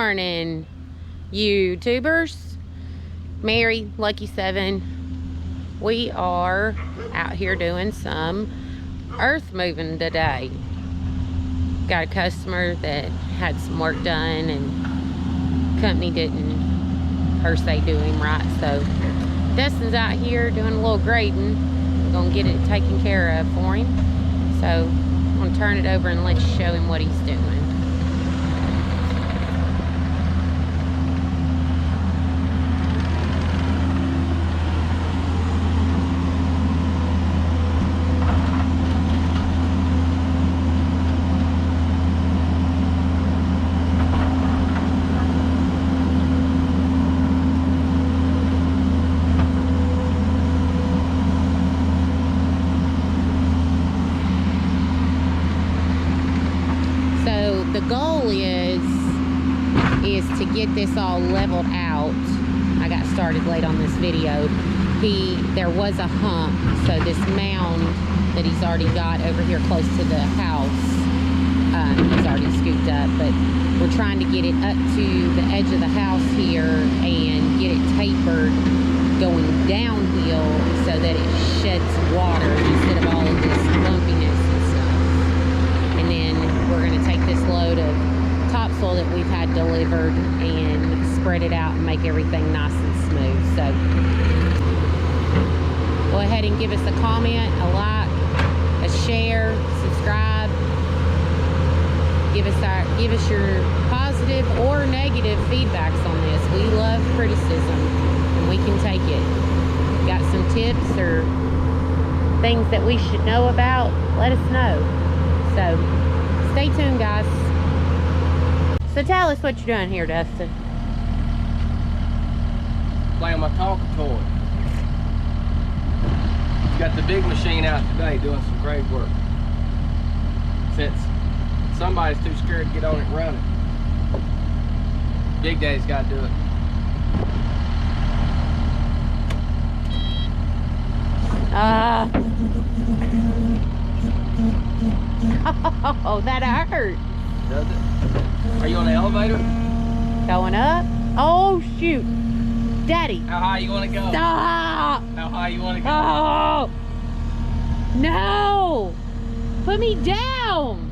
morning, YouTubers. Mary, Lucky 7. We are out here doing some earth moving today. Got a customer that had some work done and company didn't per se do him right, so Dustin's out here doing a little grading. We're gonna get it taken care of for him, so I'm gonna turn it over and let you show him what he's doing. The goal is to get this all leveled out. I got started late on this video. There was a hump, so this mound that he's already got over here close to the house, he's already scooped up, but we're trying to get it up to the edge of the house here and get it tapered going downhill so that it sheds water instead of all of this lumpiness and stuff. And then we're going to take this load of topsoil that we've had delivered and spread it out and make everything nice and smooth. So go ahead and give us a comment, a like, a share, subscribe. Give us your positive or negative feedbacks on this. We love criticism and we can take it. Got some tips or things that we should know about? Let us know. So stay tuned, guys. So tell us what you're doing here, Dustin. Playing my talking toy. Got the big machine out today doing some great work. Since somebody's too scared to get on it and run it, Big Daddy's got to do it. Oh, that hurt. Does it? Are you on the elevator? Going up? Oh, shoot. Daddy. How high you want to go? Stop. How high you want to go? Oh. No. Put me down.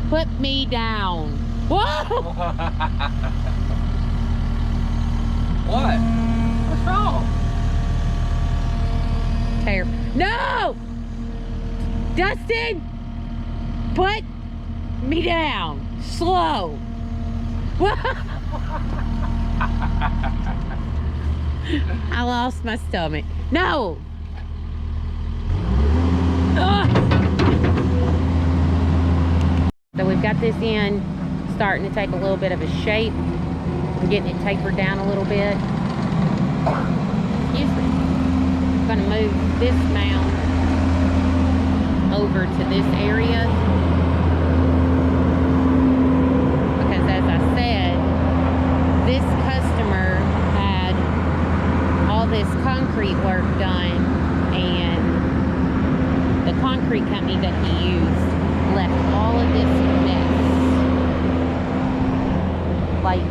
Put me down. Whoa. What? What's wrong? Terrible. No. Dustin. Put me down. Slow. I lost my stomach. No. Ugh. So we've got this in, starting to take a little bit of a shape. I'm getting it tapered down a little bit. Excuse me. I'm going to move this mound over to this area. Because as I said, this customer had all this concrete work done, and the concrete company that he used left all of this mess. Like,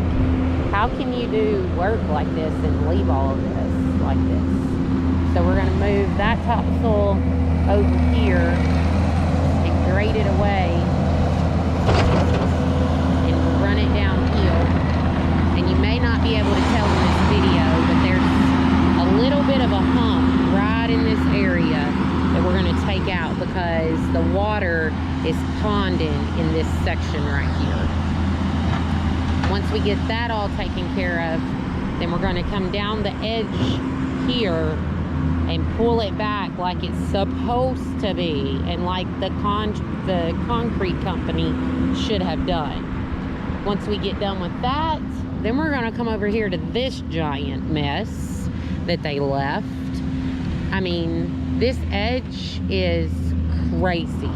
how can you do work like this and leave all of this like this? So we're going to move that topsoil over here and grade it away and run it downhill. And you may not be able to tell in this video, but there's a little bit of a hump right in this area that we're going to take out because the water is ponding in this section right here. Once we get that all taken care of, then we're going to come down the edge here and pull it back like it's supposed to be and like the concrete company should have done. Once we get done with that, then we're going to come over here to this giant mess that they left. I mean, this edge is crazy.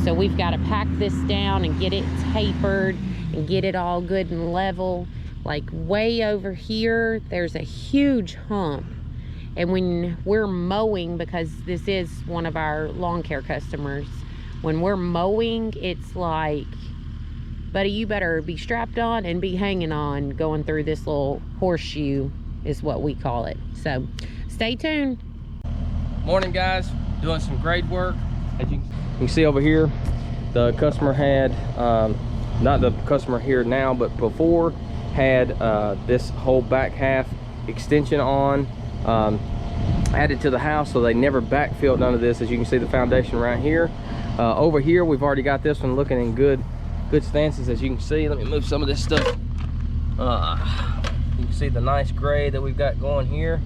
So we've got to pack this down and get it tapered and get it all good and level. Like way over here, there's a huge hump. And when we're mowing, because this is one of our lawn care customers, when we're mowing, it's like buddy, you better be strapped on and be hanging on going through this little horseshoe is what we call it. So stay tuned. Morning, guys. Doing some grade work. As you can see over here, the customer had not the customer here now, but before had this whole back half extension on added to the house, so they never backfilled none of this. As you can see, the foundation right here. Over here, we've already got this one looking in good stances. As you can see, let me move some of this stuff. You can see the nice grade that we've got going here.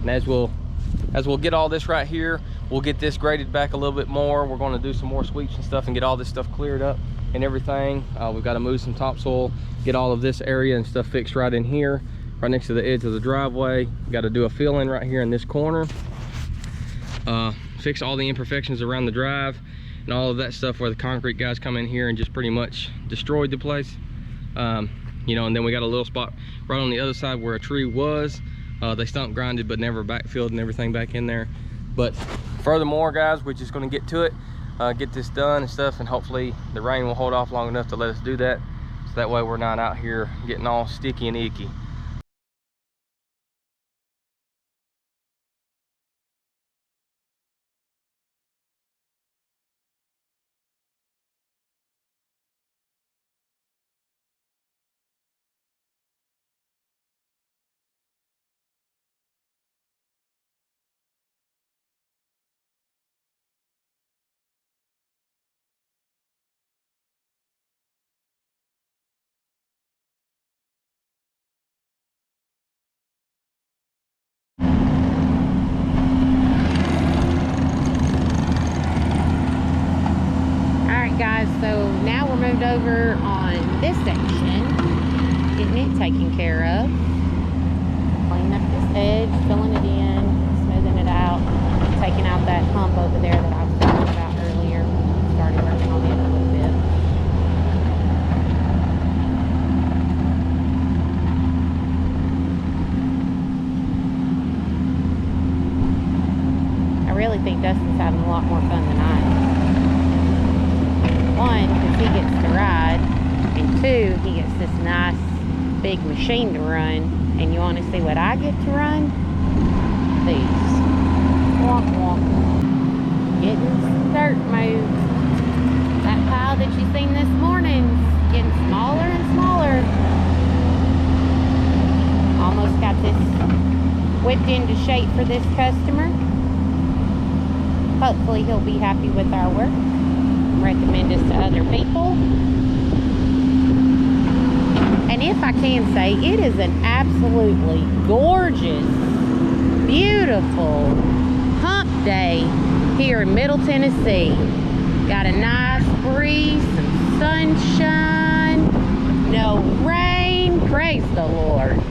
And as we'll get all this right here, we'll get this graded back a little bit more. We're going to do some more sweeps and stuff and get all this stuff cleared up and everything. We've got to move some topsoil, get all of this area and stuff fixed right in here, right next to the edge of the driveway. Got to do a fill-in right here in this corner. Fix all the imperfections around the drive and all of that stuff where the concrete guys come in here and just pretty much destroyed the place. You know, and then we got a little spot right on the other side where a tree was. They stump grinded but never backfilled and everything back in there. But furthermore, guys, we're just going to get to it, get this done and stuff, and hopefully the rain will hold off long enough to let us do that, so that way we're not out here getting all sticky and icky. Guys, so now we're moved over on this section, getting it taken care of, cleaning up this edge, filling it in, smoothing it out, taking out that hump over there that I was talking about earlier. Started working on it a little bit. I really think Dustin's having a lot more fun than I am. One, because he gets to ride, and two, he gets this nice big machine to run. And you want to see what I get to run? These. Wonk wonk. Getting some dirt moved. That pile that you seen this morning is getting smaller and smaller. Almost got this whipped into shape for this customer. Hopefully he'll be happy with our work. Recommend us to other people. And if I can say, it is an absolutely gorgeous, beautiful hump day here in Middle Tennessee. Got a nice breeze, some sunshine, no rain. Praise the Lord.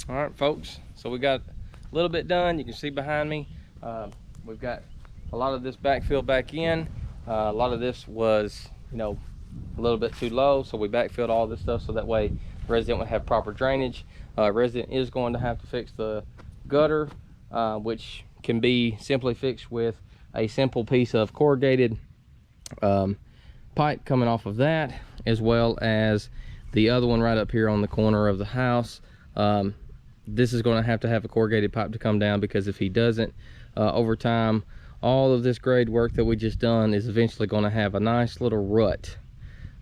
All right, folks, so we got a little bit done. You can see behind me, we've got a lot of this backfill back in. A lot of this was, you know, a little bit too low, so we backfilled all this stuff so that way the resident would have proper drainage. Resident is going to have to fix the gutter, which can be simply fixed with a simple piece of corrugated pipe coming off of that, as well as the other one right up here on the corner of the house. This is going to have a corrugated pipe to come down, because if he doesn't, over time, all of this grade work that we just done is eventually going to have a nice little rut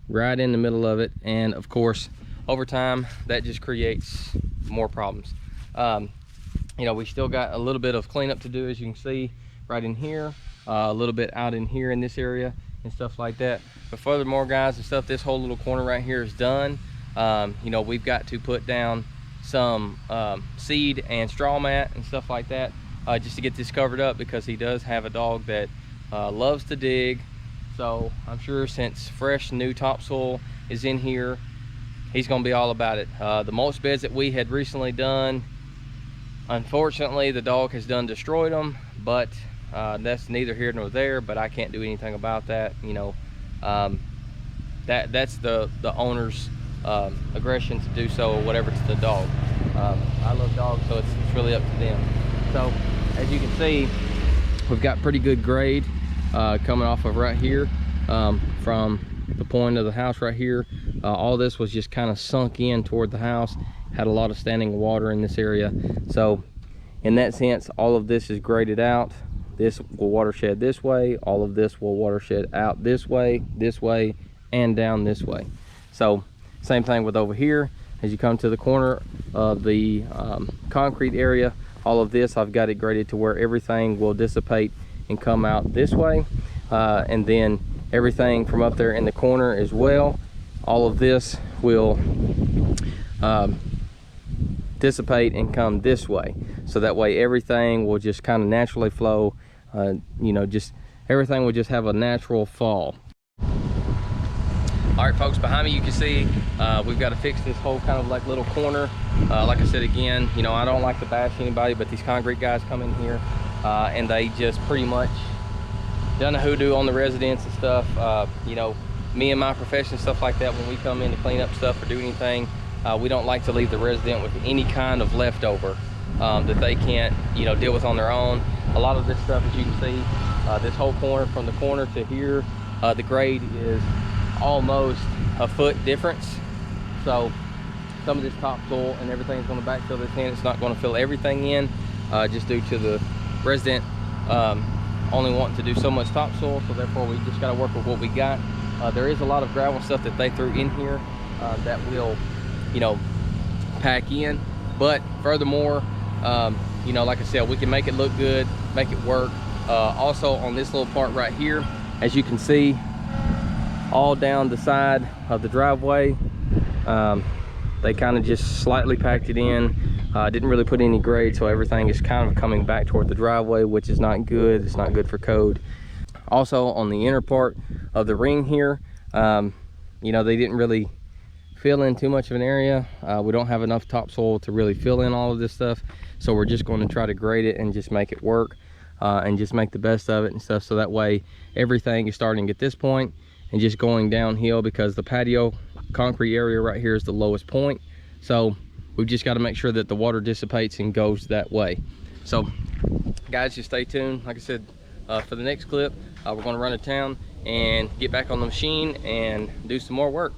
right in the middle of it. And of course, over time, that just creates more problems. You know, we still got a little bit of cleanup to do, as you can see right in here, a little bit out in here in this area and stuff like that. But furthermore, guys, and stuff, this whole little corner right here is done. You know, we've got to put down some seed and straw mat and stuff like that, just to get this covered up, because he does have a dog that loves to dig. So I'm sure since fresh new topsoil is in here, he's going to be all about it. The mulch beds that we had recently done, unfortunately the dog has done destroyed them, but that's neither here nor there. But I can't do anything about that. You know, that's the owner's aggression to do so, or whatever, to the dog. I love dogs, so it's really up to them. So as you can see, we've got pretty good grade coming off of right here, from the point of the house right here. All this was just kind of sunk in toward the house, had a lot of standing water in this area. So in that sense, all of this is graded out. This will watershed this way, all of this will watershed out this way, and down this way. So same thing with over here. As you come to the corner of the concrete area, all of this, I've got it graded to where everything will dissipate and come out this way. And then everything from up there in the corner as well, all of this will dissipate and come this way. So that way everything will just kind of naturally flow. You know, just everything will just have a natural fall. All right, folks, behind me you can see we've got to fix this whole kind of like little corner. Like I said again, you know, I don't like to bash anybody, but these concrete guys come in here and they just pretty much done a hoodoo on the residents and stuff. You know, me and my profession, stuff like that, when we come in to clean up stuff or do anything, we don't like to leave the resident with any kind of leftover that they can't, you know, deal with on their own. A lot of this stuff, as you can see, this whole corner from the corner to here, the grade is almost a foot difference. So some of this topsoil and everything is going to backfill this in. It's not going to fill everything in, just due to the resident only wanting to do so much topsoil. So therefore we just got to work with what we got. There is a lot of gravel stuff that they threw in here that will, you know, pack in. But furthermore, you know, like I said, we can make it look good, make it work. Also on this little part right here, as you can see, all down the side of the driveway, they kind of just slightly packed it in. Didn't really put any grade, so everything is kind of coming back toward the driveway, which is not good. It's not good for code. Also on the inner part of the ring here, you know, they didn't really fill in too much of an area. We don't have enough topsoil to really fill in all of this stuff, so we're just going to try to grade it and just make it work, and just make the best of it and stuff. So that way everything is starting at this point and just going downhill, because the patio concrete area right here is the lowest point. So we've just got to make sure that the water dissipates and goes that way. So guys, just stay tuned. Like I said, for the next clip, we're going to run to town and get back on the machine and do some more work.